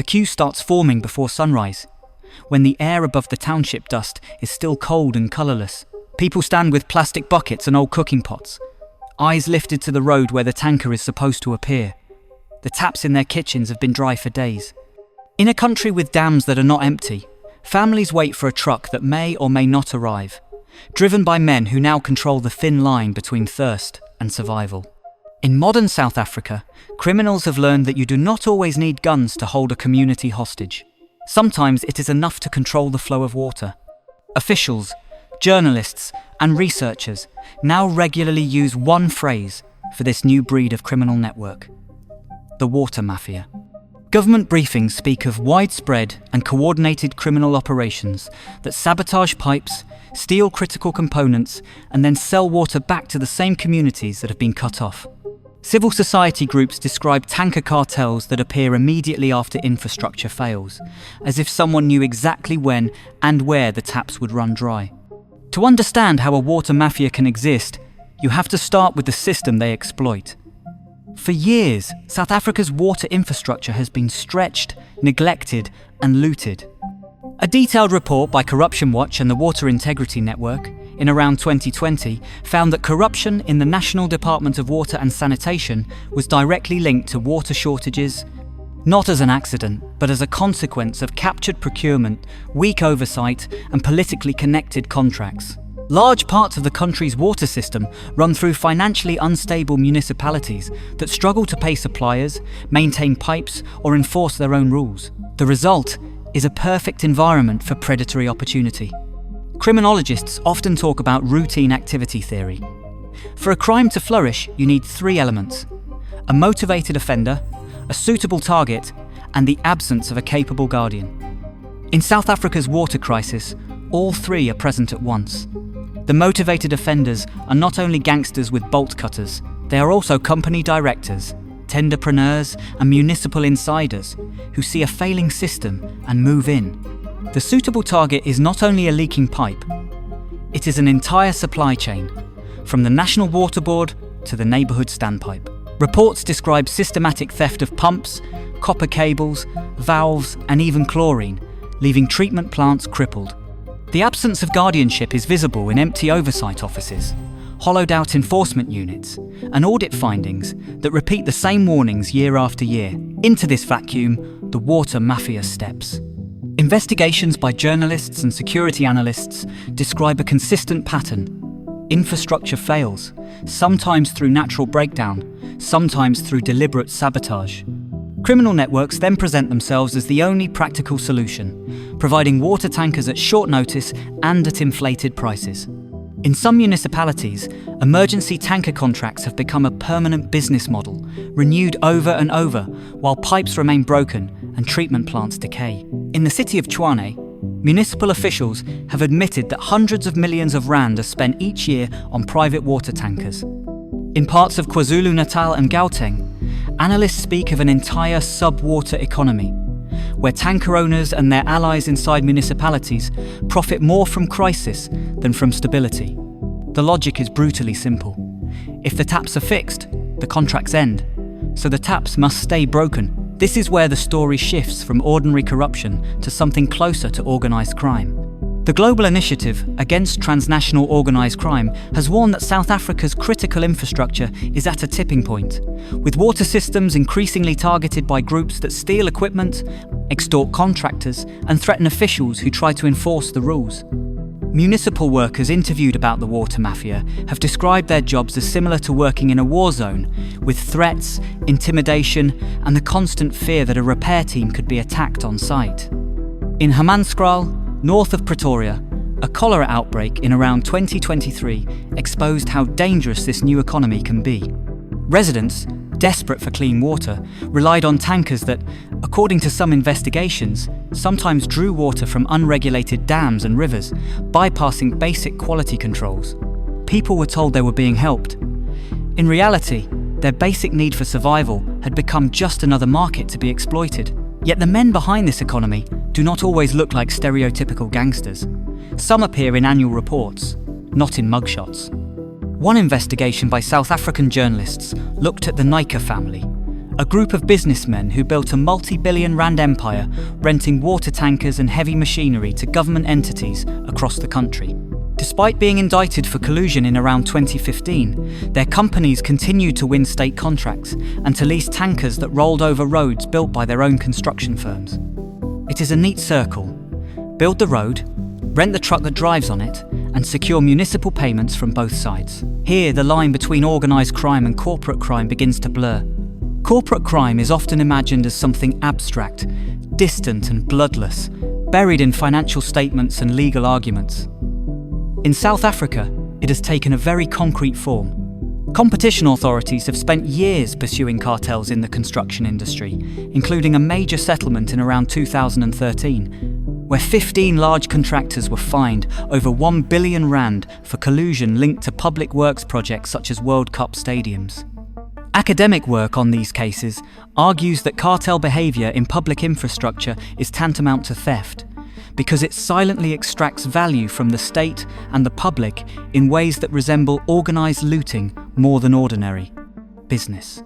The queue starts forming before sunrise, when the air above the township dust is still cold and colourless. People stand with plastic buckets and old cooking pots, eyes lifted to the road where the tanker is supposed to appear. The taps in their kitchens have been dry for days. In a country with dams that are not empty, families wait for a truck that may or may not arrive, driven by men who now control the thin line between thirst and survival. In modern South Africa, criminals have learned that you do not always need guns to hold a community hostage. Sometimes it is enough to control the flow of water. Officials, journalists, and researchers now regularly use one phrase for this new breed of criminal network: the water mafia. Government briefings speak of widespread and coordinated criminal operations that sabotage pipes, steal critical components, and then sell water back to the same communities that have been cut off. Civil society groups describe tanker cartels that appear immediately after infrastructure fails, as if someone knew exactly when and where the taps would run dry. To understand how a water mafia can exist, you have to start with the system they exploit. For years, South Africa's water infrastructure has been stretched, neglected, and looted. A detailed report by Corruption Watch and the Water Integrity Network in around 2020 found that corruption in the National Department of Water and Sanitation was directly linked to water shortages, not as an accident, but as a consequence of captured procurement, weak oversight, and politically connected contracts. Large parts of the country's water system run through financially unstable municipalities that struggle to pay suppliers, maintain pipes, or enforce their own rules. The result is a perfect environment for predatory opportunity. Criminologists often talk about routine activity theory. For a crime to flourish, you need three elements: a motivated offender, a suitable target, and the absence of a capable guardian. In South Africa's water crisis, all three are present at once. The motivated offenders are not only gangsters with bolt cutters, they are also company directors, tenderpreneurs, and municipal insiders who see a failing system and move in. The suitable target is not only a leaking pipe, it is an entire supply chain, from the National Water Board to the neighbourhood standpipe. Reports describe systematic theft of pumps, copper cables, valves, and even chlorine, leaving treatment plants crippled. The absence of guardianship is visible in empty oversight offices, hollowed-out enforcement units, and audit findings that repeat the same warnings year after year. Into this vacuum, the water mafia steps. Investigations by journalists and security analysts describe a consistent pattern. Infrastructure fails, sometimes through natural breakdown, sometimes through deliberate sabotage. Criminal networks then present themselves as the only practical solution, providing water tankers at short notice and at inflated prices. In some municipalities, emergency tanker contracts have become a permanent business model, renewed over and over, while pipes remain broken and treatment plants decay. In the city of Tshwane, municipal officials have admitted that hundreds of millions of rand are spent each year on private water tankers. In parts of KwaZulu-Natal and Gauteng, analysts speak of an entire sub-water economy, where tanker owners and their allies inside municipalities profit more from crisis than from stability. The logic is brutally simple. If the taps are fixed, the contracts end, so the taps must stay broken. This is where the story shifts from ordinary corruption to something closer to organised crime. The global initiative against transnational organised crime has warned that South Africa's critical infrastructure is at a tipping point, with water systems increasingly targeted by groups that steal equipment, extort contractors, and threaten officials who try to enforce the rules. Municipal workers interviewed about the water mafia have described their jobs as similar to working in a war zone, with threats, intimidation, and the constant fear that a repair team could be attacked on site. In Hammanskraal, north of Pretoria, a cholera outbreak in around 2023 exposed how dangerous this new economy can be. Residents, desperate for clean water, relied on tankers that, according to some investigations, sometimes drew water from unregulated dams and rivers, bypassing basic quality controls. People were told they were being helped. In reality, their basic need for survival had become just another market to be exploited. Yet the men behind this economy do not always look like stereotypical gangsters. Some appear in annual reports, not in mugshots. One investigation by South African journalists looked at the Nika family, a group of businessmen who built a multi-billion rand empire renting water tankers and heavy machinery to government entities across the country. Despite being indicted for collusion in around 2015, their companies continued to win state contracts and to lease tankers that rolled over roads built by their own construction firms. It is a neat circle. Build the road, rent the truck that drives on it, and secure municipal payments from both sides. Here, the line between organised crime and corporate crime begins to blur. Corporate crime is often imagined as something abstract, distant and bloodless, buried in financial statements and legal arguments. In South Africa, it has taken a very concrete form. Competition authorities have spent years pursuing cartels in the construction industry, including a major settlement in around 2013, where 15 large contractors were fined over 1 billion rand for collusion linked to public works projects such as World Cup stadiums. Academic work on these cases argues that cartel behaviour in public infrastructure is tantamount to theft, because it silently extracts value from the state and the public in ways that resemble organised looting more than ordinary business.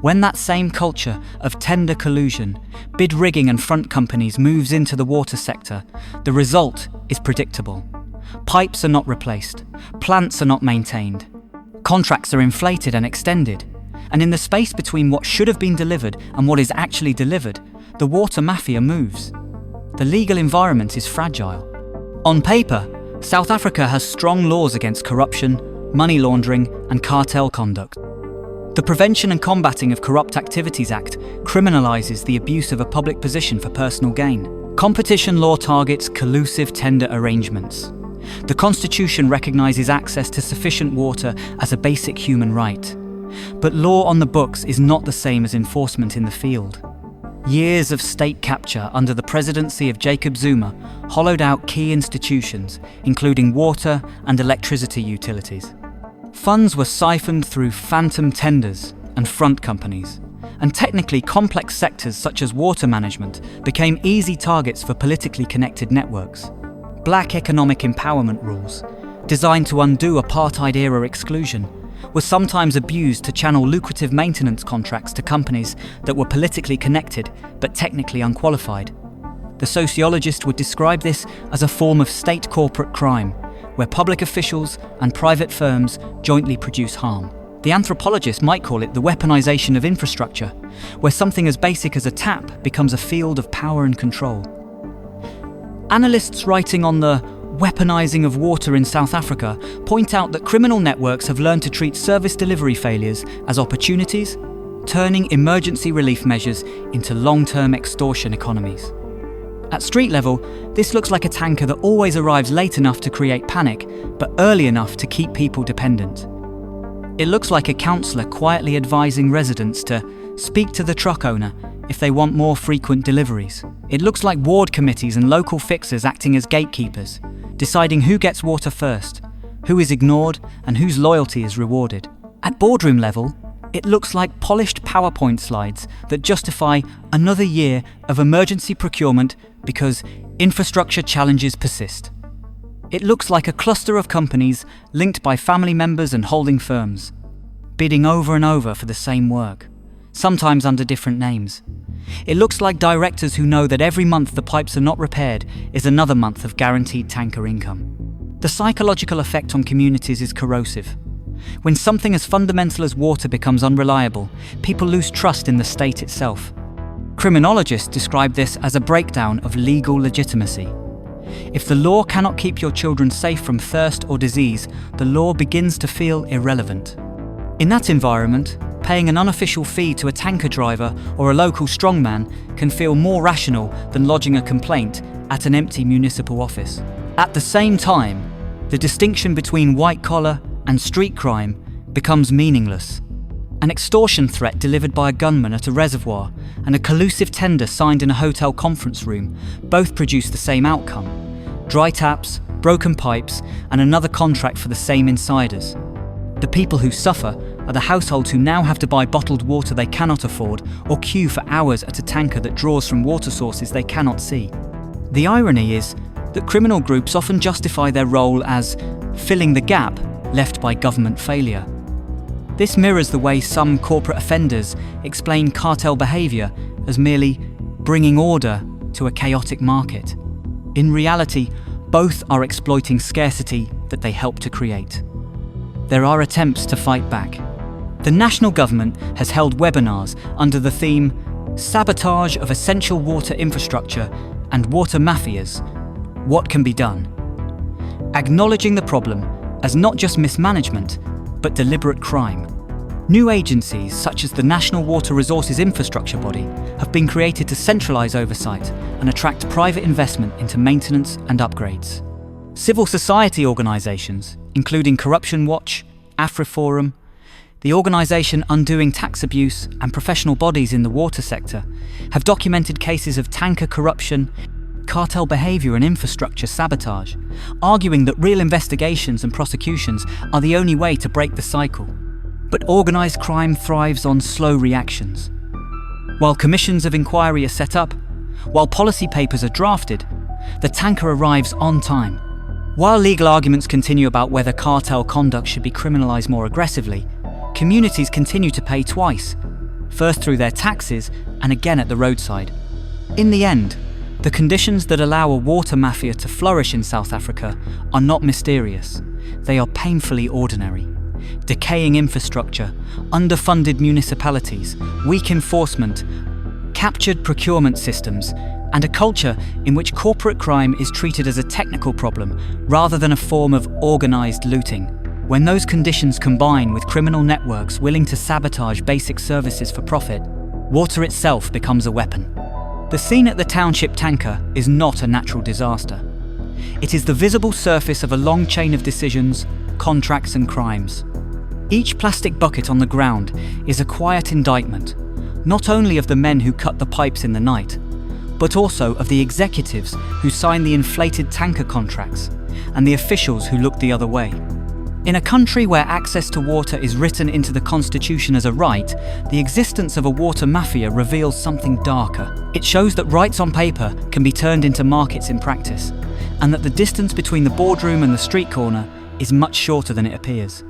When that same culture of tender collusion, bid rigging and front companies moves into the water sector, the result is predictable. Pipes are not replaced, plants are not maintained, contracts are inflated and extended, and in the space between what should have been delivered and what is actually delivered, the water mafia moves. The legal environment is fragile. On paper, South Africa has strong laws against corruption, money laundering, and cartel conduct. The Prevention and Combating of Corrupt Activities Act criminalises the abuse of a public position for personal gain. Competition law targets collusive tender arrangements. The Constitution recognises access to sufficient water as a basic human right. But law on the books is not the same as enforcement in the field. Years of state capture under the presidency of Jacob Zuma hollowed out key institutions, including water and electricity utilities. Funds were siphoned through phantom tenders and front companies, and technically complex sectors such as water management became easy targets for politically connected networks. Black economic empowerment rules, designed to undo apartheid-era exclusion, were sometimes abused to channel lucrative maintenance contracts to companies that were politically connected but technically unqualified. The sociologist would describe this as a form of state corporate crime, where public officials and private firms jointly produce harm. The anthropologist might call it the weaponization of infrastructure, where something as basic as a tap becomes a field of power and control. Analysts writing on the weaponizing of water in South Africa point out that criminal networks have learned to treat service delivery failures as opportunities, turning emergency relief measures into long-term extortion economies. At street level, this looks like a tanker that always arrives late enough to create panic, but early enough to keep people dependent. It looks like a councillor quietly advising residents to speak to the truck owner if they want more frequent deliveries. It looks like ward committees and local fixers acting as gatekeepers, deciding who gets water first, who is ignored, and whose loyalty is rewarded. At boardroom level, it looks like polished PowerPoint slides that justify another year of emergency procurement because infrastructure challenges persist. It looks like a cluster of companies linked by family members and holding firms, bidding over and over for the same work, sometimes under different names. It looks like directors who know that every month the pipes are not repaired is another month of guaranteed tanker income. The psychological effect on communities is corrosive. When something as fundamental as water becomes unreliable, people lose trust in the state itself. Criminologists describe this as a breakdown of legal legitimacy. If the law cannot keep your children safe from thirst or disease, the law begins to feel irrelevant. In that environment, paying an unofficial fee to a tanker driver or a local strongman can feel more rational than lodging a complaint at an empty municipal office. At the same time, the distinction between white-collar and street crime becomes meaningless. An extortion threat delivered by a gunman at a reservoir and a collusive tender signed in a hotel conference room both produce the same outcome: dry taps, broken pipes, and another contract for the same insiders. The people who suffer are the households who now have to buy bottled water they cannot afford or queue for hours at a tanker that draws from water sources they cannot see. The irony is that criminal groups often justify their role as filling the gap left by government failure. This mirrors the way some corporate offenders explain cartel behavior as merely bringing order to a chaotic market. In reality, both are exploiting scarcity that they help to create. There are attempts to fight back. The national government has held webinars under the theme Sabotage of Essential Water Infrastructure and Water Mafias. What can be done? Acknowledging the problem as not just mismanagement, but deliberate crime. New agencies such as the National Water Resources Infrastructure Body have been created to centralise oversight and attract private investment into maintenance and upgrades. Civil society organisations, including Corruption Watch, AfriForum, the organisation Undoing Tax Abuse, and professional bodies in the water sector, have documented cases of tanker corruption, cartel behaviour and infrastructure sabotage, arguing that real investigations and prosecutions are the only way to break the cycle. But organised crime thrives on slow reactions. While commissions of inquiry are set up, while policy papers are drafted, the tanker arrives on time. While legal arguments continue about whether cartel conduct should be criminalised more aggressively, communities continue to pay twice, first through their taxes and again at the roadside. In the end, the conditions that allow a water mafia to flourish in South Africa are not mysterious. They are painfully ordinary. Decaying infrastructure, underfunded municipalities, weak enforcement, captured procurement systems, and a culture in which corporate crime is treated as a technical problem rather than a form of organised looting. When those conditions combine with criminal networks willing to sabotage basic services for profit, water itself becomes a weapon. The scene at the township tanker is not a natural disaster. It is the visible surface of a long chain of decisions, contracts and crimes. Each plastic bucket on the ground is a quiet indictment, not only of the men who cut the pipes in the night, but also of the executives who sign the inflated tanker contracts and the officials who look the other way. In a country where access to water is written into the constitution as a right, the existence of a water mafia reveals something darker. It shows that rights on paper can be turned into markets in practice, and that the distance between the boardroom and the street corner is much shorter than it appears.